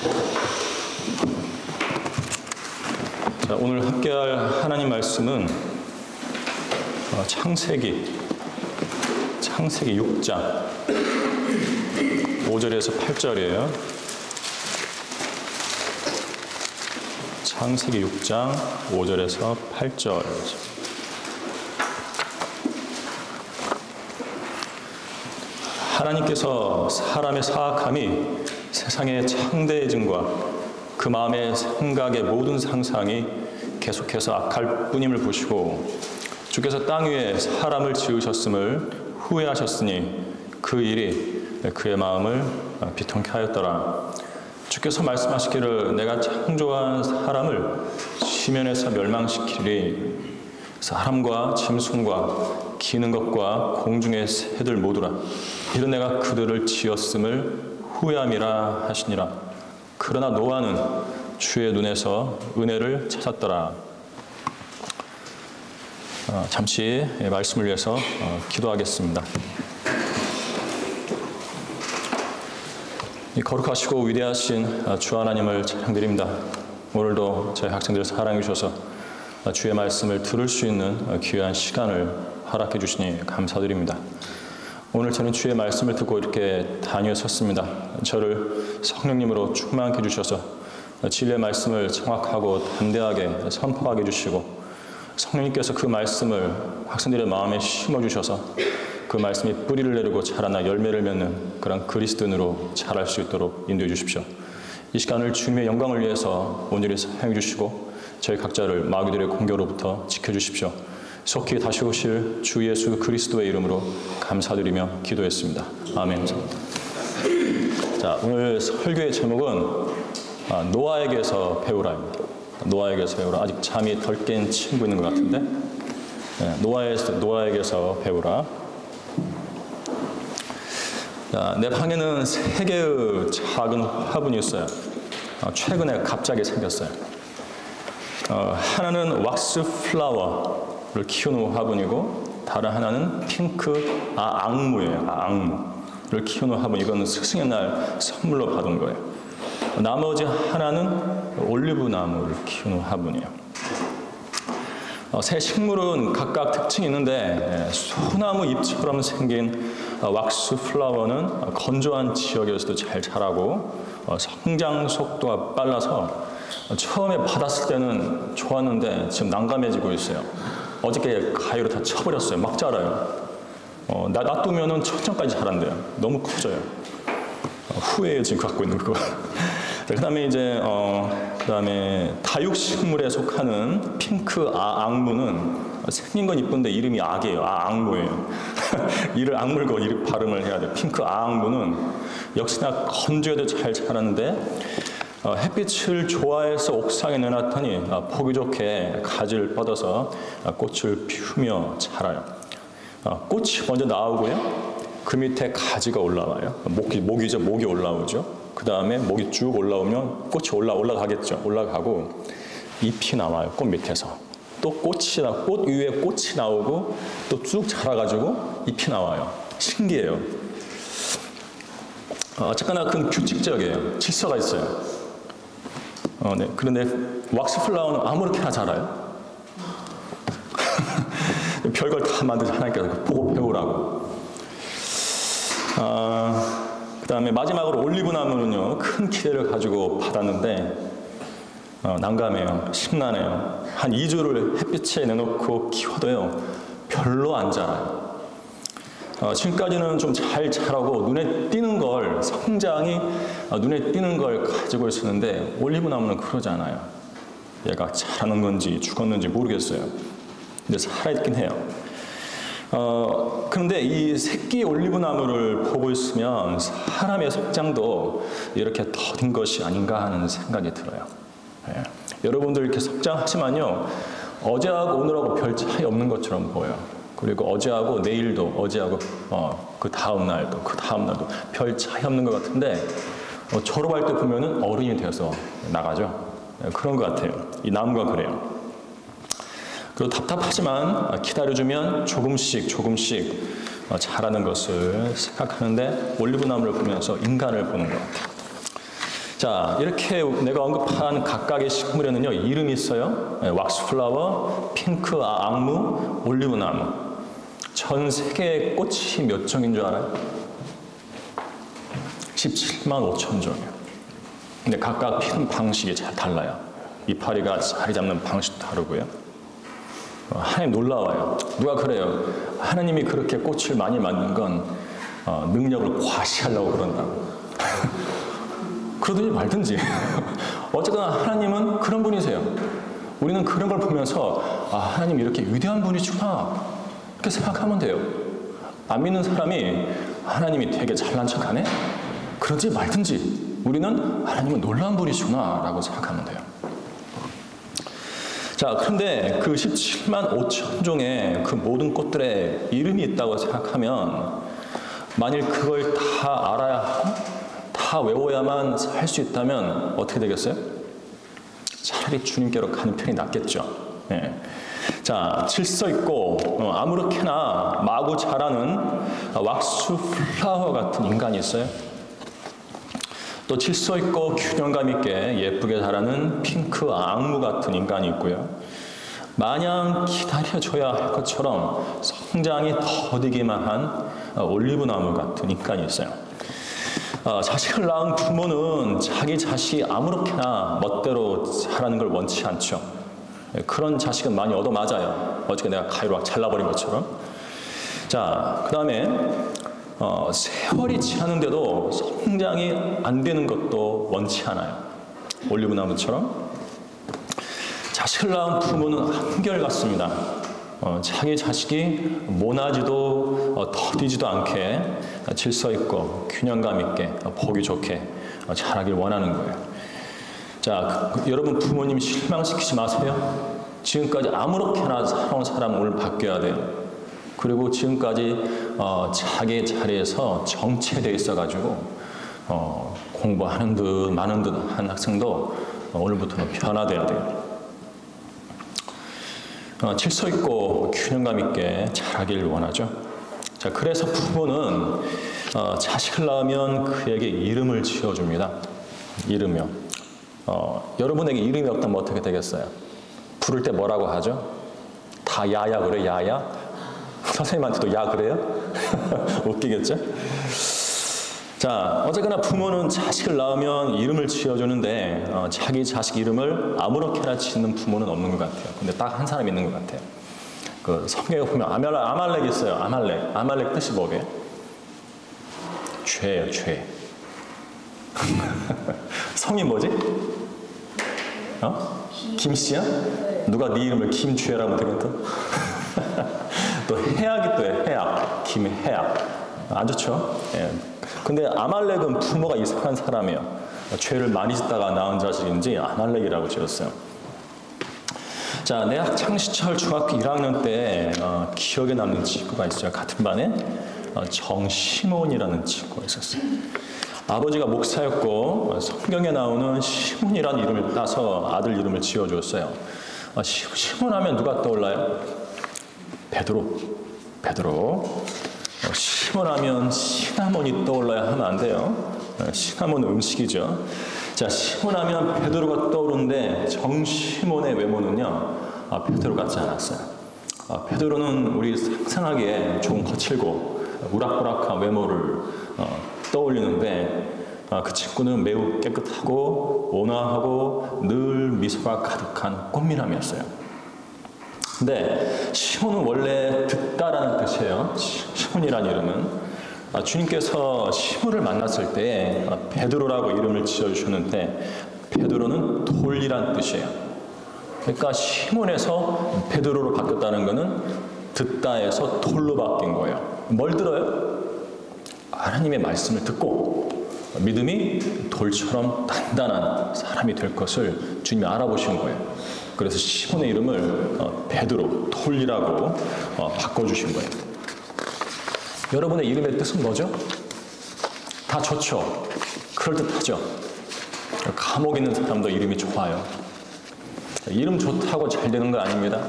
자, 오늘 함께할 하나님 말씀은 창세기 6장 5절에서 8절이에요. 창세기 6장 5절에서 8절. 하나님께서 사람의 사악함이 세상의 창대해짐과 그 마음의 생각의 모든 상상이 계속해서 악할 뿐임을 보시고 주께서 땅 위에 사람을 지으셨음을 후회하셨으니 그 일이 그의 마음을 비통케 하였더라. 주께서 말씀하시기를 내가 창조한 사람을 지면에서 멸망시키리. 사람과 짐승과 기는 것과 공중의 새들 모두라. 이런 내가 그들을 지었음을 후회함이라 하시니라. 그러나 노아는 주의 눈에서 은혜를 찾았더라. 잠시 말씀을 위해서 기도하겠습니다. 거룩하시고 위대하신 주 하나님을 찬양드립니다. 오늘도 저희 학생들을 사랑해 주셔서 주의 말씀을 들을 수 있는 귀한 시간을 허락해 주시니 감사드립니다. 오늘 저는 주의 말씀을 듣고 이렇게 단위에 섰습니다. 저를 성령님으로 충만케 해주셔서 진리의 말씀을 정확하고 담대하게 선포하게 해주시고 성령님께서 그 말씀을 학생들의 마음에 심어주셔서 그 말씀이 뿌리를 내리고 자라나 열매를 맺는 그런 그리스도인으로 자랄 수 있도록 인도해 주십시오. 이 시간을 주님의 영광을 위해서 온전히 사용해 주시고 저희 각자를 마귀들의 공격으로부터 지켜주십시오. 속히 다시 오실 주 예수 그리스도의 이름으로 감사드리며 기도했습니다. 아멘. 자, 오늘 설교의 제목은 노아에게서 배우라입니다. 노아에게서 배우라. 아직 잠이 덜 깬 친구 있는 것 같은데, 네, 노아에게서 배우라. 자, 내 방에는 3개의 작은 화분이 있어요. 최근에 갑자기 생겼어요. 하나는 왁스 플라워를 키우는 화분이고, 다른 하나는 핑크 앙무예요. 앙무를 키우는 화분. 이거는 스승의 날 선물로 받은 거예요. 나머지 하나는 올리브 나무를 키우는 화분이에요. 새 식물은 각각 특징이 있는데 소나무 잎처럼 생긴 왁스 플라워는 건조한 지역에서도 잘 자라고 성장 속도가 빨라서 처음에 받았을 때는 좋았는데 지금 난감해지고 있어요. 어저께 가위로 다 쳐버렸어요. 막 자라요. 놔두면은 천천까지 자란대요. 너무 커져요. 후회해요, 지금 갖고 있는 거. 그 다음에 이제, 그다음에 다육식물에 속하는 핑크 앙무는 생긴 건 이쁜데 이름이 악이에요. 앙무예요. 이를 악물고 이름 발음을 해야 돼요. 핑크 앙무는 역시나 건조해도 잘 자라는데 햇빛을 좋아해서 옥상에 내놨더니 보기 좋게 가지를 뻗어서 꽃을 피우며 자라요. 꽃이 먼저 나오고요. 그 밑에 가지가 올라와요. 목이 올라오죠. 그 다음에 목이 쭉 올라오면 꽃이 올라가겠죠. 올라가고 잎이 나와요. 꽃 밑에서. 또 꽃 위에 꽃이 나오고 또 쭉 자라가지고 잎이 나와요. 신기해요. 어쨌거나 그건 규칙적이에요. 질서가 있어요. 네. 그런데 왁스 플라워는 아무렇게나 자라요. 별걸 다 만들지 하나님께서 보고 배우라고. 그 다음에 마지막으로 올리브 나무는요, 큰 기대를 가지고 받았는데, 난감해요. 심란해요. 한 2주를 햇빛에 내놓고 키워도요, 별로 안 자라요. 지금까지는 좀 잘 자라고 눈에 띄는 걸, 성장이 눈에 띄는 걸 가지고 있었는데, 올리브 나무는 그러지 않아요. 얘가 자라는 건지 죽었는지 모르겠어요. 근데 살아있긴 해요. 그런데 이 새끼 올리브 나무를 보고 있으면 사람의 성장도 이렇게 더딘 것이 아닌가 하는 생각이 들어요. 네. 여러분들 이렇게 성장하지만요, 어제하고 오늘하고 별 차이 없는 것처럼 보여요. 그리고 어제하고 내일도, 어제하고 그 다음 날도, 그 다음 날도 별 차이 없는 것 같은데 졸업할 때 보면은 어른이 돼서 나가죠. 네, 그런 것 같아요. 이 나무가 그래요. 그리고 답답하지만 기다려주면 조금씩 자라는 것을 생각하는데 올리브 나무를 보면서 인간을 보는 것 같아요. 자, 이렇게 내가 언급한 각각의 식물에는요, 이름이 있어요. 왁스플라워, 핑크 앙무, 올리브나무. 전 세계의 꽃이 몇 종인 줄 알아요? 17만 5천 종이에요. 근데 각각 피는 방식이 잘 달라요. 이파리가 자리 잡는 방식도 다르고요. 하나님 놀라워요. 누가 그래요? 하나님이 그렇게 꽃을 많이 만든 건 능력을 과시하려고 그런다고. 그러든지 말든지. 어쨌거나 하나님은 그런 분이세요. 우리는 그런 걸 보면서 하나님 이렇게 위대한 분이구나 이렇게 생각하면 돼요. 안 믿는 사람이 하나님이 되게 잘난 척하네? 그러지 말든지 우리는 하나님은 놀라운 분이시구나 라고 생각하면 돼요. 자, 그런데 그 17만 5천 종의 그 모든 꽃들의 이름이 있다고 생각하면 만일 그걸 다 알아야 하고 다 외워야만 살 수 있다면 어떻게 되겠어요? 차라리 주님께로 가는 편이 낫겠죠. 네. 자, 질서 있고 아무렇게나 마구 자라는 왁스 플라워 같은 인간이 있어요. 또 질서 있고 균형감 있게 예쁘게 자라는 핑크 앙무 같은 인간이 있고요. 마냥 기다려줘야 할 것처럼 성장이 더디기만 한 올리브나무 같은 인간이 있어요. 자식을 낳은 부모는 자기 자식이 아무렇게나 멋대로 자라는 걸 원치 않죠. 그런 자식은 많이 얻어맞아요. 어저께 내가 가위로 잘라버린 것처럼. 자, 그 다음에 세월이 지났는데도 성장이 안 되는 것도 원치 않아요. 올리브나무처럼. 자식을 낳은 부모는 한결같습니다. 자기 자식이 모나지도 더디지도 않게 질서 있고 균형감 있게 보기 좋게 자라길 원하는 거예요. 자, 여러분 부모님 실망시키지 마세요. 지금까지 아무렇게나 살아온 사람 오늘 바뀌어야 돼요. 그리고 지금까지 자기 자리에서 정체되어 있어가지고 공부하는 듯 마는 듯 한 학생도 오늘부터는 변화돼야 돼요. 질서 있고 균형감 있게 자라길 원하죠. 자, 그래서 부모는 자식을 낳으면 그에게 이름을 지어줍니다. 이름이요. 여러분에게 이름이 없다면 어떻게 되겠어요? 부를 때 뭐라고 하죠? 다 야야 그래, 야야? 선생님한테도 야 그래요? 웃기겠죠? 자, 어쨌거나 부모는 자식을 낳으면 이름을 지어주는데 자기 자식 이름을 아무렇게나 짓는 부모는 없는 것 같아요. 근데 딱 한 사람 있는 것 같아요. 그 성경에 보면 아말렉 있어요. 아말렉 뜻이 뭐게? 죄예요, 죄. 성이 뭐지? 김씨야? 누가 네 이름을 김죄라고 되겠다? 또 해악이 또 해, 해악. 김해악. 안 좋죠? 예. 근데 아말렉은 부모가 이상한 사람이에요. 죄를 많이 짓다가 낳은 자식인지 아말렉이라고 지었어요. 자, 내 학창시절 중학교 1학년 때 기억에 남는 친구가 있어요. 같은 반에 정시몬이라는 친구가 있었어요. 아버지가 목사였고 성경에 나오는 시몬이라는 이름을 따서 아들 이름을 지어줬어요. 시몬 하면 누가 떠올라요? 베드로. 시몬 하면 시나몬이 떠올라야 하면 안 돼요. 시나몬은 음식이죠. 자, 시몬 하면 베드로가 떠오르는데 정시몬의 외모는요, 베드로 같지 않았어요. 베드로는 우리 상상하기에 조금 거칠고 우락부락한 외모를 떠올리는데 그 친구는 매우 깨끗하고 온화하고 늘 미소가 가득한 꽃미남이었어요. 근데 시몬은 원래 듣다라는 뜻이에요. 시몬이라는 이름은 주님께서 시몬을 만났을 때 베드로라고 이름을 지어주셨는데 베드로는 돌이란 뜻이에요. 그러니까 시몬에서 베드로로 바뀌었다는 것은 듣다에서 돌로 바뀐 거예요. 뭘 들어요? 하나님의 말씀을 듣고 믿음이 돌처럼 단단한 사람이 될 것을 주님이 알아보신 거예요. 그래서 시몬의 이름을 베드로, 돌이라고 바꿔주신 거예요. 여러분의 이름의 뜻은 뭐죠? 다 좋죠? 그럴듯하죠? 감옥 있는 사람도 이름이 좋아요. 이름 좋다고 잘 되는 거 아닙니다.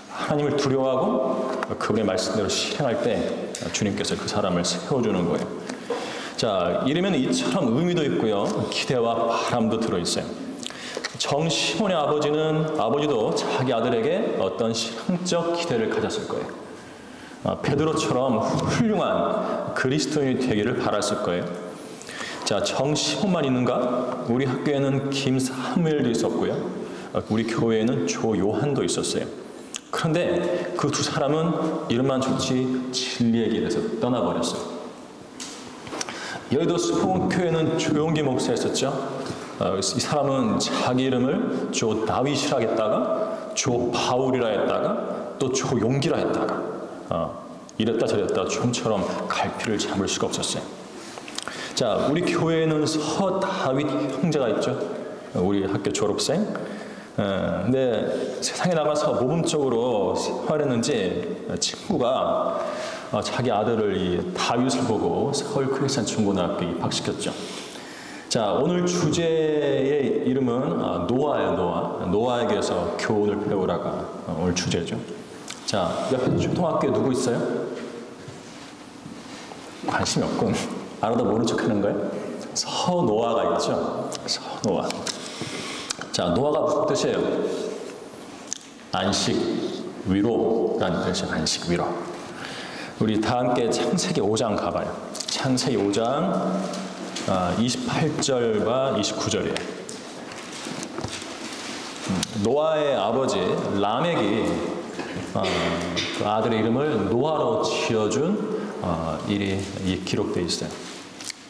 하나님을 두려워하고 그분의 말씀대로 실행할 때 주님께서 그 사람을 세워주는 거예요. 자, 이름에는 이처럼 의미도 있고요. 기대와 바람도 들어있어요. 정시몬의 아버지도 자기 아들에게 어떤 신앙적 기대를 가졌을 거예요. 베드로처럼 훌륭한 그리스도인이 되기를 바랐을 거예요. 자, 정시몬만 있는가? 우리 학교에는 김사무엘도 있었고요. 우리 교회에는 조요한도 있었어요. 그런데 그 두 사람은 이름만 좋지 진리의 길에서 떠나버렸어요. 여의도 수봉교회는 조용기 목사 있었죠. 이 사람은 자기 이름을 조 다윗이라 했다가 조 바울이라 했다가 또 조용기라 했다가 이랬다 저랬다 좀처럼 갈피를 잡을 수가 없었어요. 자, 우리 교회에는 서다윗 형제가 있죠. 우리 학교 졸업생. 근데 세상에 나가서 모범적으로 생활했는지 친구가 자기 아들을 이 다윗을 보고 서울 크리스천 중고등학교에 입학시켰죠. 자, 오늘 주제의 이름은 노아예요. 노아에게서 교훈을 배우라가 오늘 주제죠. 자, 옆에 초등학교에 누구 있어요? 관심이 없군. 알아도 모른 척 하는 거예요? 서노아가 있죠. 서노아. 자, 노아가 무슨 뜻이에요? 안식, 위로라는 뜻이에요. 안식, 위로. 우리 다 함께 창세기 5장 가봐요. 창세기 5장 28절과 29절이에요. 노아의 아버지 라멕이 그 아들의 이름을 노아로 지어준 일이 기록되어 있어요.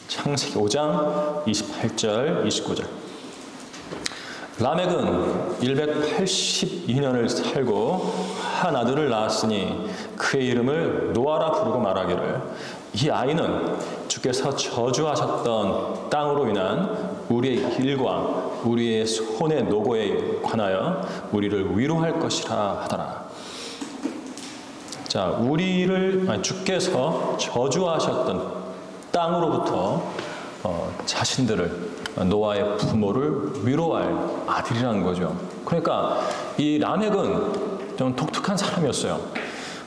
창세기 5장 28절, 29절. 라멕은 182년을 살고 한 아들을 낳았으니 그의 이름을 노아라 부르고 말하기를 이 아이는 주께서 저주하셨던 땅으로 인한 우리의 일과 우리의 손의 노고에 관하여 우리를 위로할 것이라 하더라. 자, 주께서 저주하셨던 땅으로부터 자신들을 노아의 부모를 위로할 아들이라는 거죠. 그러니까 이 라멕은 좀 독특한 사람이었어요.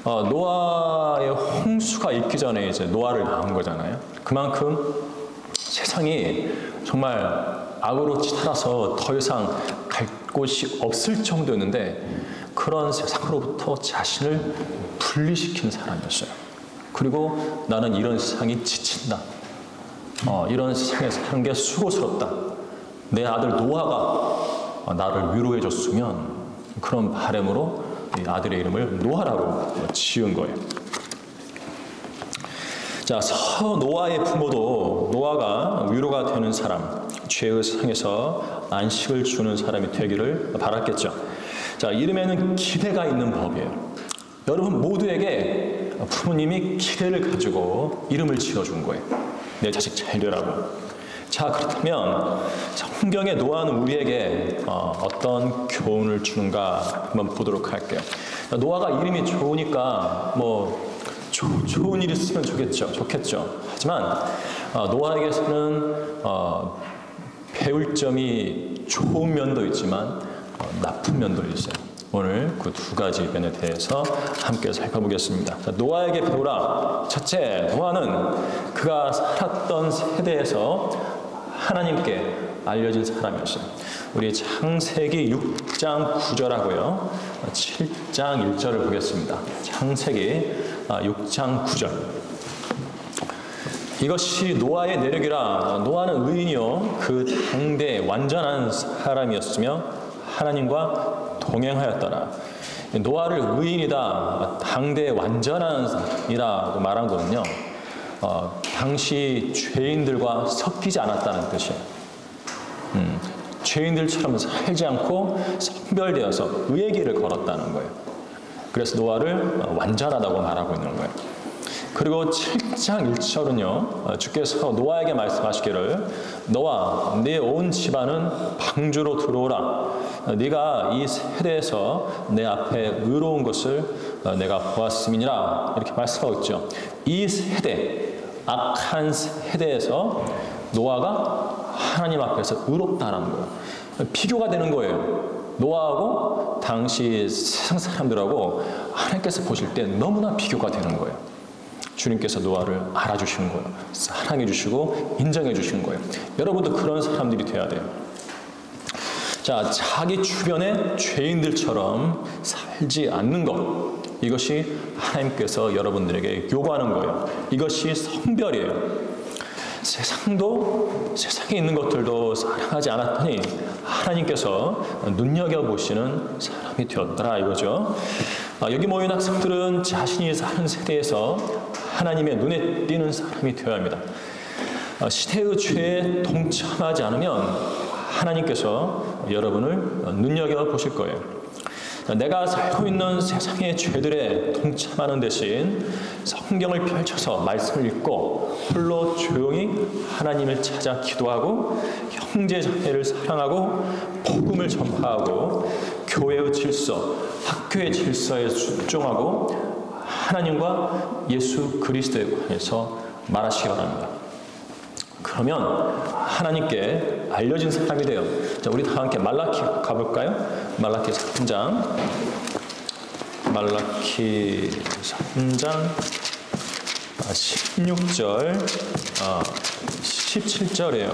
노아의 홍수가 있기 전에 이제 노아를 낳은 거잖아요. 그만큼 세상이 정말 악으로 치달아서 더 이상 갈 곳이 없을 정도였는데 그런 세상으로부터 자신을 분리시킨 사람이었어요. 그리고 나는 이런 세상이 지친다. 이런 세상에서 사는 게 수고스럽다. 내 아들 노아가 나를 위로해 줬으면 그런 바람으로 이 아들의 이름을 노아라고 지은 거예요. 자, 서노아의 부모도 노아가 위로가 되는 사람, 죄의 세상에서 안식을 주는 사람이 되기를 바랐겠죠. 자, 이름에는 기대가 있는 법이에요. 여러분 모두에게 부모님이 기대를 가지고 이름을 지어준 거예요. 내 자식 잘 되라고. 자, 그렇다면 성경의 노아는 우리에게 어떤 교훈을 주는가 한번 보도록 할게요. 노아가 이름이 좋으니까 좋은 일이 있으면 좋겠죠. 하지만 노아에게서는 배울 점이 좋은 면도 있지만 나쁜 면도 있어요. 오늘 그 두 가지 면에 대해서 함께 살펴보겠습니다. 자, 노아에게 배우라. 첫째, 노아는 그가 살았던 세대에서 하나님께 알려진 사람이었어요. 우리 창세기 6장 9절하고요. 7장 1절을 보겠습니다. 창세기 6장 9절. 이것이 노아의 내력이라. 노아는 의인이요 그 당대 완전한 사람이었으며 하나님과 동행하였더라. 노아를 의인이다, 당대 완전한 사람이라고 말한 거는요, 당시 죄인들과 섞이지 않았다는 뜻이에요. 죄인들처럼 살지 않고 성별되어서 의의 길을 걸었다는 거예요. 그래서 노아를 완전하다고 말하고 있는 거예요. 그리고 7장 1절은요, 주께서 노아에게 말씀하시기를 노아, 네 온 집안은 방주로 들어오라. 네가 이 세대에서 내 앞에 의로운 것을 내가 보았음이니라. 이렇게 말씀하고 있죠. 이 세대, 악한 세대에서 노아가 하나님 앞에서 의롭다라는 거예요. 비교가 되는 거예요. 노아하고 당시 세상 사람들하고 하나님께서 보실 때 너무나 비교가 되는 거예요. 주님께서 노아를 알아주시는 거예요. 사랑해 주시고 인정해 주시는 거예요. 여러분도 그런 사람들이 돼야 돼요. 자, 자기 주변의 죄인들처럼 살지 않는 것, 이것이 하나님께서 여러분들에게 요구하는 거예요. 이것이 성별이에요. 세상에 있는 것들도 사랑하지 않았더니 하나님께서 눈여겨보시는 사람이 되었더라 이거죠. 여기 모인 학생들은 자신이 사는 세대에서 하나님의 눈에 띄는 사람이 되어야 합니다. 시대의 죄에 동참하지 않으면 하나님께서 여러분을 눈여겨보실 거예요. 내가 살고 있는 세상의 죄들에 동참하는 대신 성경을 펼쳐서 말씀을 읽고 홀로 조용히 하나님을 찾아 기도하고 형제 자매를 사랑하고 복음을 전파하고 교회의 질서, 학교의 질서에 순종하고 하나님과 예수 그리스도에 관해서 말하시기 바랍니다. 그러면 하나님께 알려진 사람이 돼요. 자, 우리 다 함께 말라키 가볼까요? 말라키 3장. 말라키 3장 16절 17절이에요.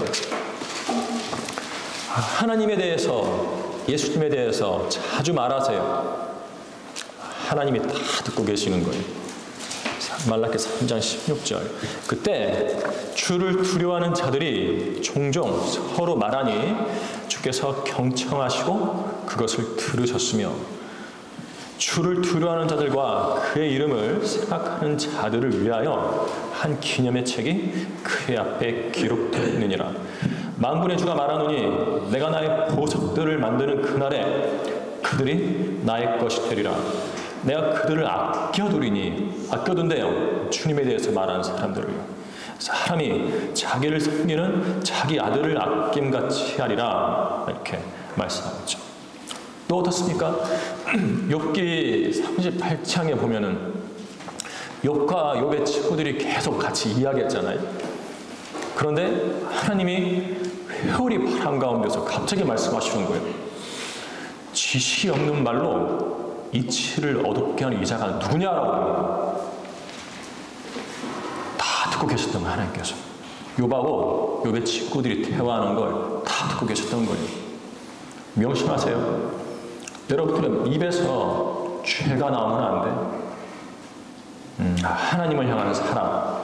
하나님에 대해서, 예수님에 대해서 자주 말하세요. 하나님이 다 듣고 계시는 거예요. 말라키 3장 16절. 그때 주를 두려워하는 자들이 종종 서로 말하니 주께서 경청하시고 그것을 들으셨으며 주를 두려워하는 자들과 그의 이름을 생각하는 자들을 위하여 한 기념의 책이 그의 앞에 기록되어 있느니라. 만군의 주가 말하노니 내가 나의 보석들을 만드는 그날에 그들이 나의 것이 되리라. 내가 그들을 아껴둔대요. 주님에 대해서 말하는 사람들을요. 사람이 자기를 섬기는 자기 아들을 아낌같이 하리라 이렇게 말씀하죠. 또 어떻습니까? 욥기 38장에 보면은 욥과 욥의 친구들이 계속 같이 이야기했잖아요. 그런데 하나님이 회오리 바람 가운데서 갑자기 말씀하시는 거예요. 지식이 없는 말로 이치를 어둡게 하는 이자가 누구냐라고 다 듣고 계셨던 거예요. 하나님께서 욥하고 욥의 친구들이 대화하는 걸 다 듣고 계셨던 거예요. 명심하세요. 여러분들의 입에서 죄가 나오면 안 돼. 하나님을 향하는 사랑,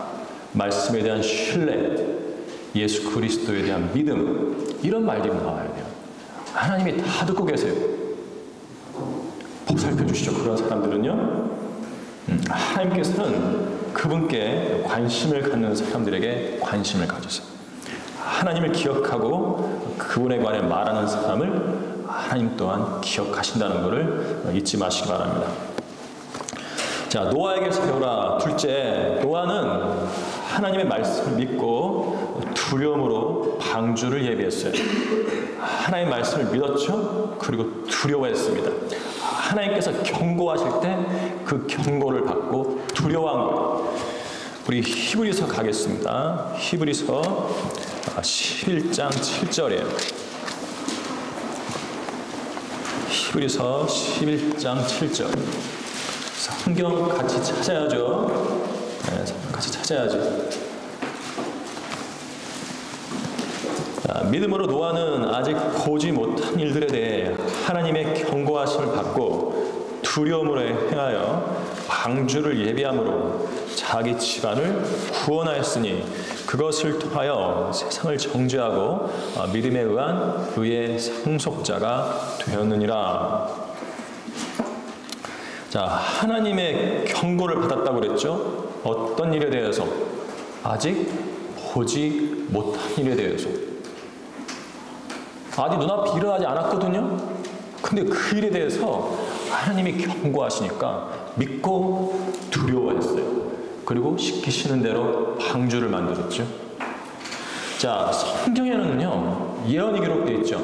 말씀에 대한 신뢰, 예수 그리스도에 대한 믿음, 이런 말들이 나와야 돼요. 하나님이 다 듣고 계세요. 보살펴 주시죠. 그런 사람들은요. 하나님께서는 그분께 관심을 갖는 사람들에게 관심을 가지세요. 하나님을 기억하고 그분에 관해 말하는 사람을 하나님 또한 기억하신다는 것을 잊지 마시기 바랍니다. 자, 노아에게 세우라. 둘째, 노아는 하나님의 말씀을 믿고 두려움으로 방주를 예비했어요. 하나님의 말씀을 믿었죠. 그리고 두려워했습니다. 하나님께서 경고하실 때 그 경고를 받고 두려워한 거예요. 우리 히브리서 가겠습니다. 히브리서 11장 7절이에요. 히브리서 11장 7절. 성경 같이 찾아야죠. 네, 같이 찾아야죠. 자, 믿음으로 노아는 아직 보지 못한 일들에 대해 하나님의 경고하심을 받고 두려움으로 행하여 방주를 예비함으로 자기 집안을 구원하였으니 그것을 통하여 세상을 정죄하고 믿음에 의한 의의 상속자가 되었느니라. 자, 하나님의 경고를 받았다고 그랬죠. 어떤 일에 대해서? 아직 보지 못한 일에 대해서. 아직 눈앞이 일어나지 않았거든요. 근데 그 일에 대해서 하나님이 경고하시니까 믿고 두려워했어요. 그리고 시키시는 대로 방주를 만들었죠. 자, 성경에는요 예언이 기록되어 있죠.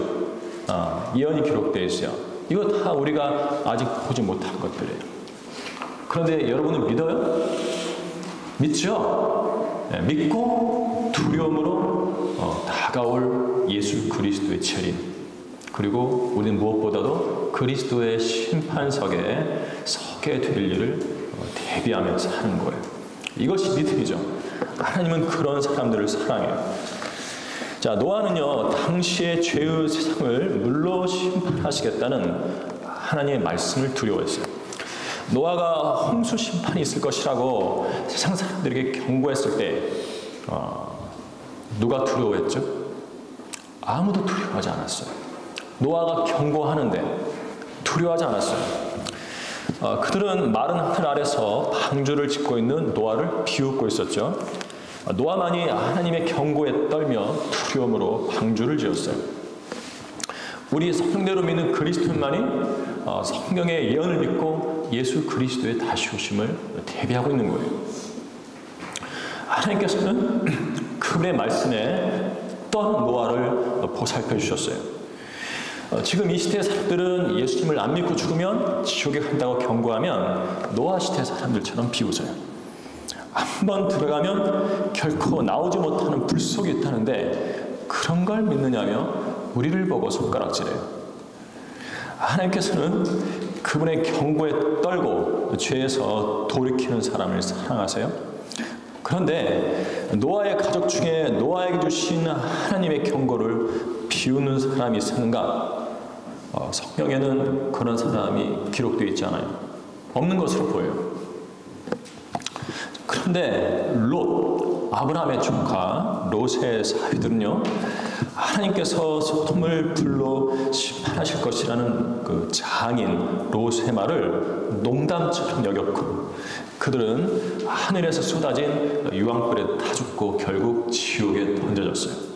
예언이 기록되어 있어요. 이거 다 우리가 아직 보지 못한 것들이에요. 그런데 여러분은 믿어요? 믿죠? 네, 믿고 두려움으로 다가올 예수 그리스도의 재림, 그리고 우리는 무엇보다도 그리스도의 심판석에 서게 될 일을 대비하면서 하는 거예요. 이것이 믿음이죠. 하나님은 그런 사람들을 사랑해요. 자, 노아는요, 당시의 죄의 세상을 물로 심판하시겠다는 하나님의 말씀을 두려워했어요. 노아가 홍수 심판이 있을 것이라고 세상 사람들에게 경고했을 때 누가 두려워했죠? 아무도 두려워하지 않았어요. 노아가 경고하는데 두려워하지 않았어요. 그들은 마른 하늘 아래서 방주를 짓고 있는 노아를 비웃고 있었죠. 노아만이 하나님의 경고에 떨며 두려움으로 방주를 지었어요. 우리 성령대로 믿는 그리스도인만이 성경의 예언을 믿고 예수 그리스도의 다시 오심을 대비하고 있는 거예요. 하나님께서는 그분의 말씀에 떠난 노아를 보살펴 주셨어요. 지금 이 시대의 사람들은 예수님을 안 믿고 죽으면 지옥에 간다고 경고하면 노아 시대 사람들처럼 비웃어요. 한번 들어가면 결코 나오지 못하는 불속이 있다는데 그런 걸 믿느냐며 우리를 보고 손가락질해요. 하나님께서는 그분의 경고에 떨고 죄에서 돌이키는 사람을 사랑하세요. 그런데 노아의 가족 중에 노아에게 주신 하나님의 경고를 비웃는 사람이 있었는가? 성경에는 그런 사람이 기록되어 있지 않아요. 없는 것으로 보여요. 그런데 롯, 아브라함의 조카 롯의 사위들은요, 하나님께서 소돔을 불로 심판하실 것이라는 그 장인 롯의 말을 농담처럼 여겼고, 그들은 하늘에서 쏟아진 유황불에 타 죽고 결국 지옥에 던져졌어요.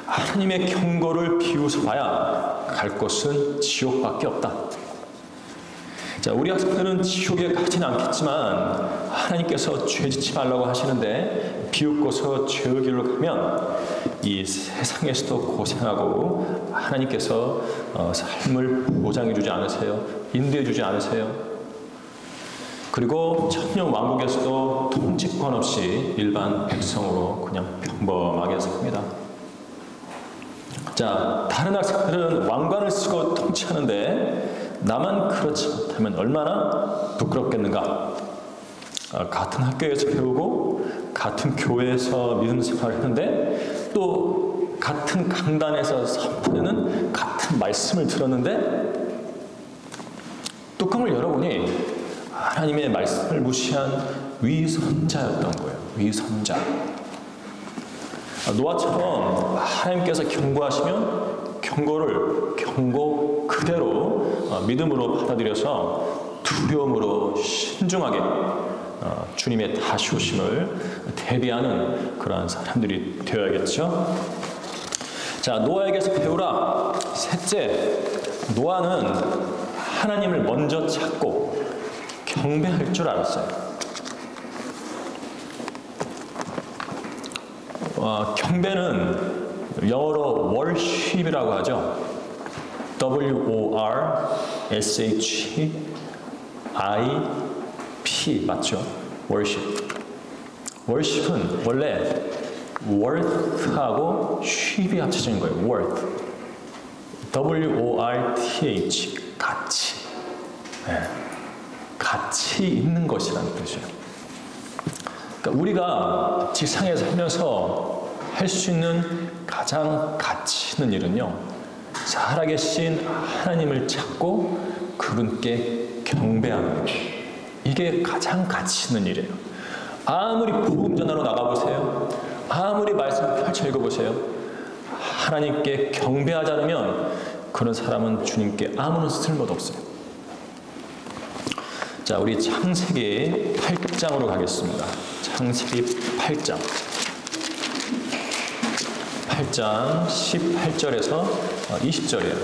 하나님의 경고를 비웃어 봐야 갈 곳은 지옥밖에 없다. 자, 우리 학생들은 지옥에 가지는 않겠지만 하나님께서 죄 짓지 말라고 하시는데 비웃고서 죄의 길로 가면 이 세상에서도 고생하고 하나님께서 삶을 보장해 주지 않으세요? 인도해 주지 않으세요? 그리고 천년 왕국에서도 통치권 없이 일반 백성으로 그냥 평범하게 삽니다. 자, 다른 학생들은 왕관을 쓰고 통치하는데 나만 그렇지 못하면 얼마나 부끄럽겠는가? 같은 학교에서 배우고 같은 교회에서 믿음 생활을 했는데 또 같은 강단에서 선포되는 같은 말씀을 들었는데 뚜껑을 열어보니 하나님의 말씀을 무시한 위선자였던 거예요. 위선자. 노아처럼 하나님께서 경고하시면 경고를 경고 그대로 믿음으로 받아들여서 두려움으로 신중하게 주님의 다시 오심을 대비하는 그러한 사람들이 되어야겠죠. 자, 노아에게서 배우라. 셋째, 노아는 하나님을 먼저 찾고 경배할 줄 알았어요. 경배는 영어로 worship이라고 하죠. W-O-R-S-H-I-P 맞죠? worship. worship은 원래 worth하고 ship이 합쳐진 거예요. worth. W-O-R-T-H. 가치. 네. 가치 있는 것이라는 뜻이에요. 그러니까 우리가 지상에 살면서 할 수 있는 가장 가치 있는 일은요, 살아계신 하나님을 찾고 그분께 경배하는 것. 이게 가장 가치 있는 일이에요. 아무리 복음 전하러 나가보세요. 아무리 말씀을 펼쳐 읽어보세요. 하나님께 경배하지 않으면 그런 사람은 주님께 아무런 쓸모도 없어요. 자, 우리 창세기 8장으로 가겠습니다. 창세기 8장. 8장 18절에서 20절이에요.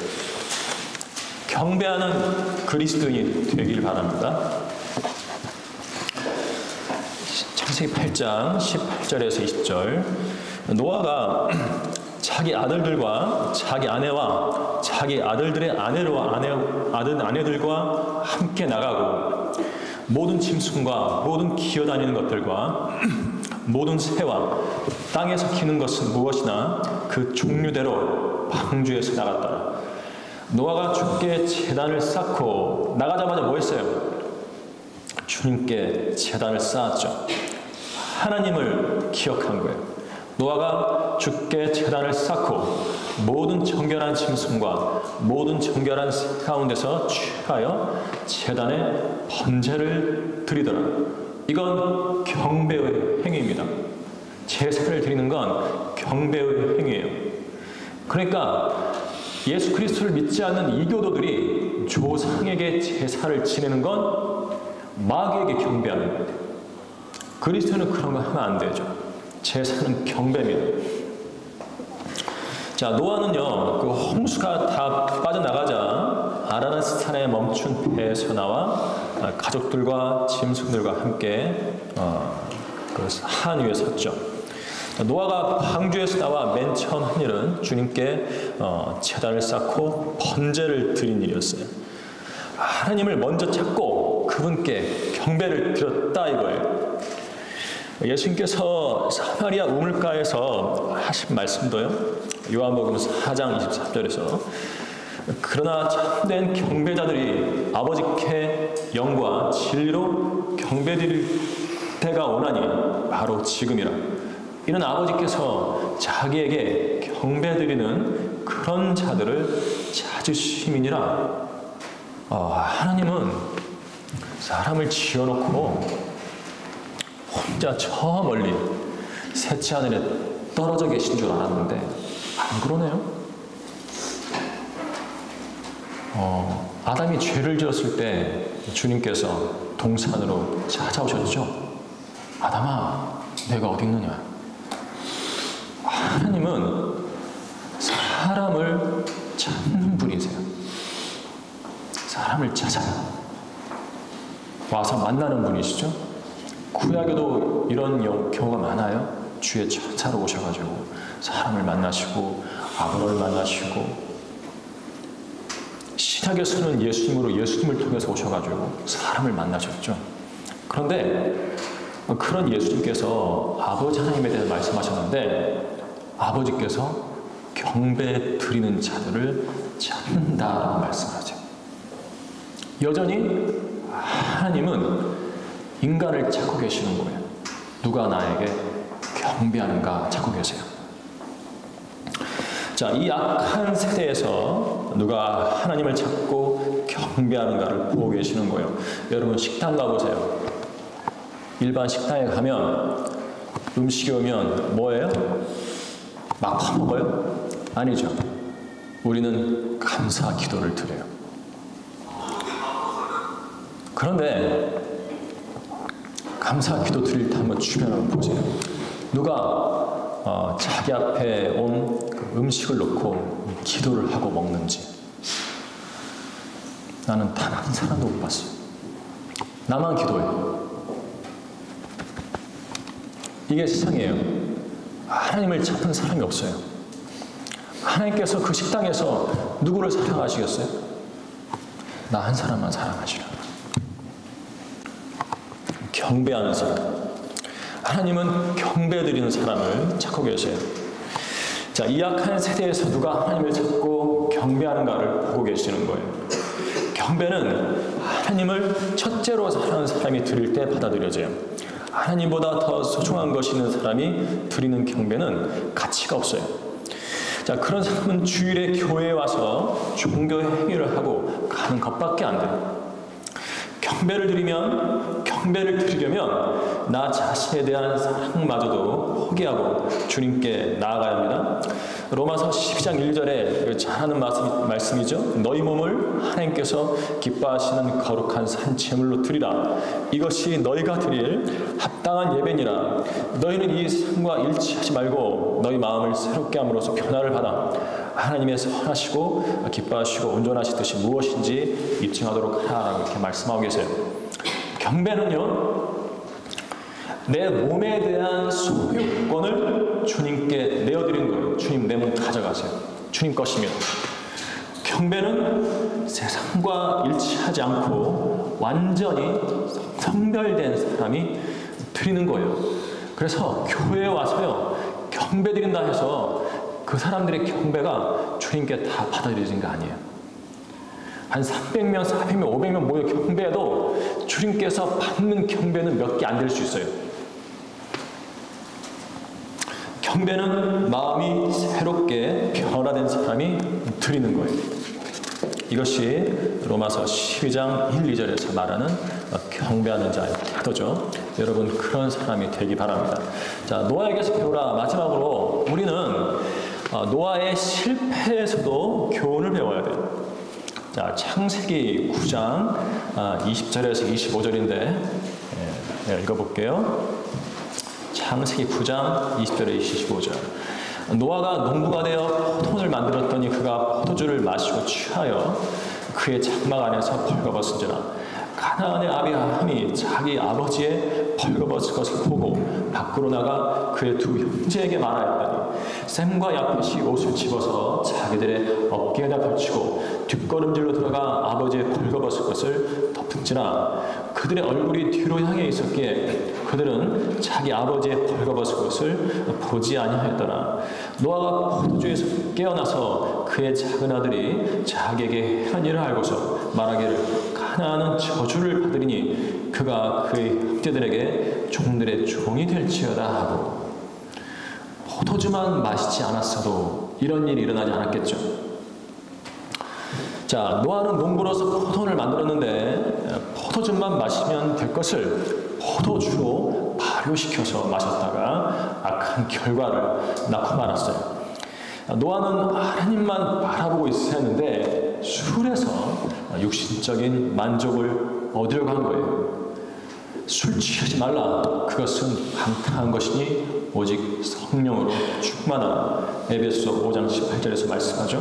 경배하는 그리스도인이 되길 바랍니다. 창세기 8장 18절에서 20절. 노아가 자기 아들들과 자기 아내와 자기 아들들의 아내들과 함께 나가고 모든 짐승과 모든 기어다니는 것들과 모든 새와 땅에서 기는 것은 무엇이나 그 종류대로 방주에서 나갔더라. 노아가 주께 제단을 쌓고 나가자마자 뭐 했어요? 주님께 제단을 쌓았죠. 하나님을 기억한 거예요. 노아가 주께 제단을 쌓고 모든 정결한 짐승과 모든 정결한 새 가운데서 취하여 제단에 번제를 드리더라. 이건 경배의 행위입니다. 제사를 드리는 건 경배의 행위예요. 그러니까 예수 그리스도를 믿지 않는 이교도들이 조상에게 제사를 지내는 건 마귀에게 경배하는 거예요. 그리스도는 그런 거 하면 안 되죠. 제사는 경배입니다. 자, 노아는요, 그 홍수가 다 빠져나가자 아라노스산에 멈춘 배에서 나와 가족들과 짐승들과 함께 그 산 위에 섰죠. 노아가 방주에서 나와 맨 처음 한 일은 주님께 제단을 쌓고 번제를 드린 일이었어요. 하나님을 먼저 찾고 그분께 경배를 드렸다 이거예요. 예수님께서 사마리아 우물가에서 하신 말씀도요. 요한복음 4장 23절에서 그러나 참된 경배자들이 아버지께 영과 진리로 경배드릴 때가 오나니 바로 지금이라. 이는 아버지께서 자기에게 경배드리는 그런 자들을 찾으심이니라. 하나님은 사람을 지어놓고 혼자 저 멀리 셋째 하늘에 떨어져 계신 줄 알았는데 안 그러네요. 아담이 죄를 지었을 때 주님께서 동산으로 찾아오셨죠. 아담아, 내가 어디 있느냐. 하나님은 사람을 찾는 분이세요. 사람을 찾아요. 와서 만나는 분이시죠. 구약에도 이런 경우가 많아요. 주의 천사로 오셔가지고 사람을 만나시고 아브라함을 만나시고, 신약에서는 예수님을 통해서 오셔가지고 사람을 만나셨죠. 그런데 그런 예수님께서 아버지 하나님에 대해서 말씀하셨는데 아버지께서 경배 드리는 자들을 찾는다라고 말씀하세요. 여전히 하나님은 인간을 찾고 계시는 거예요. 누가 나에게 경배하는가 찾고 계세요. 자, 이 악한 세대에서 누가 하나님을 찾고 경배하는가를 보고 계시는 거예요. 여러분 식당 가보세요. 일반 식당에 가면 음식이 오면 뭐예요? 막 퍼먹어요? 아니죠. 우리는 감사 기도를 드려요. 그런데 감사 기도 드릴 때 한번 주변을 보세요. 누가 자기 앞에 온 그 음식을 놓고 기도를 하고 먹는지 나는 단 한 사람도 못 봤어요. 나만 기도해요. 이게 세상이에요. 하나님을 찾는 사람이 없어요. 하나님께서 그 식당에서 누구를 사랑하시겠어요? 나 한 사람만 사랑하시라. 경배하는 사람. 하나님은 경배드리는 사람을 찾고 계세요. 자, 이 악한 세대에서 누가 하나님을 찾고 경배하는가를 보고 계시는 거예요. 경배는 하나님을 첫째로 사랑하는 사람이 드릴 때 받아들여져요. 하나님보다 더 소중한 것이 있는 사람이 드리는 경배는 가치가 없어요. 자, 그런 사람은 주일에 교회에 와서 종교의 행위를 하고 가는 것밖에 안 돼요. 경배를 드리려면 나 자신에 대한 사랑마저도 포기하고 주님께 나아가야 합니다. 로마서 12장 1절에 잘 아는 말씀이죠. 너희 몸을 하나님께서 기뻐하시는 거룩한 산제물로 드리라. 이것이 너희가 드릴 합당한 예배니라. 너희는 이 삶과 일치하지 말고 너희 마음을 새롭게 함으로써 변화를 받아 하나님의 선하시고 기뻐하시고 온전하시듯이 무엇인지 입증하도록 하라고 이렇게 말씀하고 계세요. 경배는요, 내 몸에 대한 소유권을 주님께 내어드린 거예요. 주님, 내 몸 가져가세요. 주님 것입니다. 경배는 세상과 일치하지 않고 완전히 성별된 사람이 드리는 거예요. 그래서 교회에 와서요, 경배 드린다 해서 그 사람들의 경배가 주님께 다 받아들여진 거 아니에요. 한 300명, 400명, 500명 모여 경배해도 주님께서 받는 경배는 몇 개 안 될 수 있어요. 경배는 마음이 새롭게 변화된 사람이 드리는 거예요. 이것이 로마서 12장 1, 2절에서 말하는 경배하는 자의 태도죠. 여러분 그런 사람이 되기 바랍니다. 자, 노아에게서 배우라. 마지막으로 우리는 노아의 실패에서도 교훈을 배워야 돼요. 자, 창세기 9장 20절에서 25절인데 읽어볼게요. 창세기 9장 20절에 25절. 노아가 농부가 되어 포도를 만들었더니 그가 포도주를 마시고 취하여 그의 장막 안에서 벌거벗은지라. 가나안의 아비람이 자기 아버지의 벌거벗은 것을 보고 밖으로 나가 그의 두 형제에게 말하였더니 셈과 야펫이 옷을 집어서 자기들의 어깨에다 걸치고 뒷걸음질로 들어가 아버지의 벌거벗은 것을 덮은지라. 그들의 얼굴이 뒤로 향해 있었기에 그들은 자기 아버지의 벌거벗은 것을 보지 아니하였더라. 노아가 포도주에서 깨어나서 그의 작은 아들이 자기에게 한 일을 알고서 말하기를 가나안은 저주를 받으리니 그가 그의 형제들에게 종들의 종이 될지어다 하고. 포도주만 마시지 않았어도 이런 일이 일어나지 않았겠죠. 자, 노아는 농부로서 포도를 만들었는데 포도주만 마시면 될 것을 포도주로 발효시켜서 마셨다가 악한 결과를 낳고 말았어요. 노아는 하나님만 바라보고 있어야 했는데 술에서 육신적인 만족을 얻으려고 한 거예요. 술 취하지 말라. 그것은 방탕한 것이니 오직 성령으로 충만한. 에베소 5장 18절에서 말씀하죠.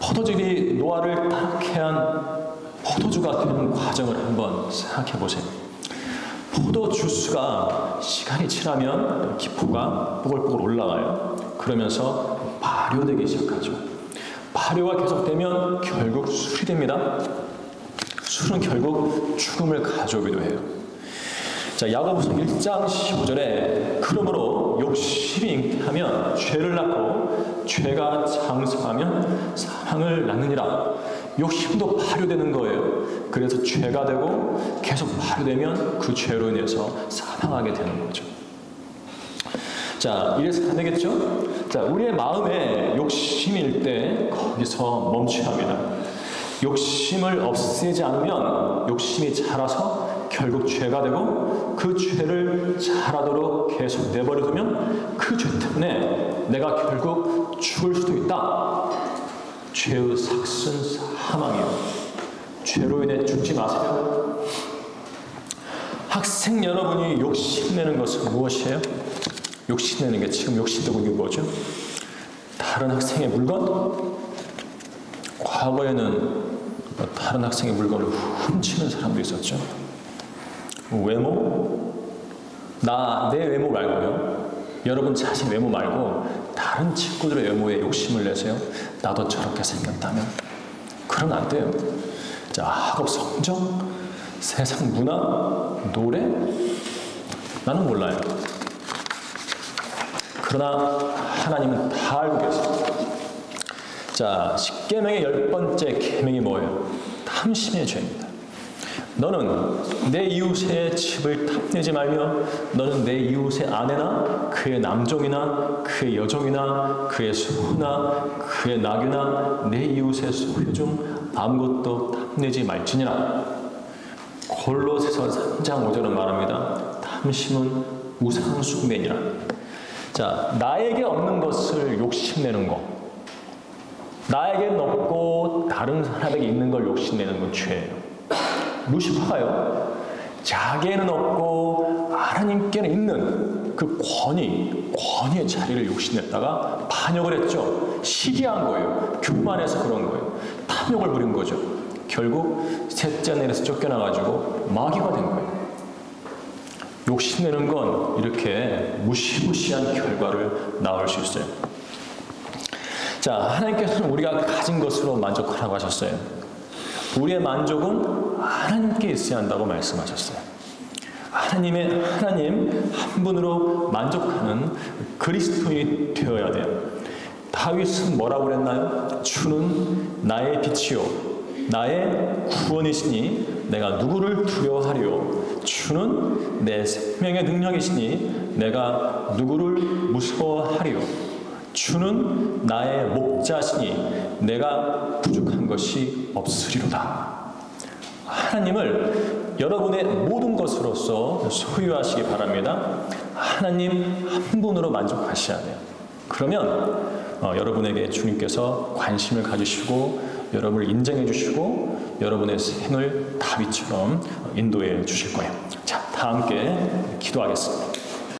포도즙이 노아를 타락케 한 포도주가 되는 과정을 한번 생각해 보세요. 포도 주스가 시간이 지나면 기포가 뽀글뽀글 올라가요. 그러면서 발효되기 시작하죠. 발효가 계속되면 결국 술이 됩니다. 술은 결국 죽음을 가져오기도 해요. 자, 야고보서 1장 15절에 그러므로 욕심이 잉태하면 죄를 낳고 죄가 장성하면 사망을 낳느니라. 욕심도 발효되는 거예요. 그래서 죄가 되고 계속 발효되면 그 죄로 인해서 사망하게 되는 거죠. 자, 이래서 안 되겠죠? 자, 우리의 마음에 욕심일 때 거기서 멈춰야 합니다. 욕심을 없애지 않으면 욕심이 자라서 결국 죄가 되고 그 죄를 자라도록 계속 내버려 두면 그 죄 때문에 내가 결국 죽을 수도 있다. 죄의 삭은 사망이요. 죄로 인해 죽지 마세요. 학생 여러분이 욕심내는 것은 무엇이에요? 욕심내는 게 지금 욕심내고 있는 게 뭐죠? 다른 학생의 물건? 과거에는 다른 학생의 물건을 훔치는 사람도 있었죠. 외모? 내 외모 말고요. 여러분 자신 외모 말고 다른 친구들의 외모에 욕심을 내세요. 나도 저렇게 생겼다면. 그러면 안 돼요. 자, 학업 성적, 세상 문화, 노래? 나는 몰라요. 그러나 하나님은 다 알고 계세요. 자, 십계명의 10번째 계명이 뭐예요? 탐심의 죄입니다. 너는 내 이웃의 집을 탐내지 말며 너는 내 이웃의 아내나 그의 남종이나 그의 여종이나 그의 소나 그의 나귀나 내 이웃의 소유 중 아무것도 탐내지 말지니라. 골로새서 3장 5절은 말합니다. 탐심은 우상 숭배니라. 자, 나에게 없는 것을 욕심내는 거, 나에게는 없고 다른 사람에게 있는 걸 욕심내는 건 죄예요. 루시파가요, 자기에는 없고 하나님께는 있는 그 권위의 자리를 욕심냈다가 반역을 했죠. 시기한 거예요. 교만해서 그런 거예요. 탐욕을 부린 거죠. 결국 셋째 아내에서 쫓겨나가지고 마귀가 된 거예요. 욕심내는 건 이렇게 무시무시한 결과를 낳을 수 있어요. 자, 하나님께서는 우리가 가진 것으로 만족하라고 하셨어요. 우리의 만족은 하나님께 있어야 한다고 말씀하셨어요. 하나님 한 분으로 만족하는 그리스도인이 되어야 돼요. 다윗은 뭐라고 그랬나요? 주는 나의 빛이요 나의 구원이시니 내가 누구를 두려워하리요. 주는 내 생명의 능력이시니 내가 누구를 무서워하리요. 주는 나의 목자시니 내가 부족한 것이 없으리로다. 하나님을 여러분의 모든 것으로서 소유하시기 바랍니다. 하나님 한 분으로 만족하셔야 돼요. 그러면 여러분에게 주님께서 관심을 가지시고 여러분을 인정해 주시고 여러분의 생을 다윗처럼 인도해 주실 거예요. 자, 다 함께 기도하겠습니다.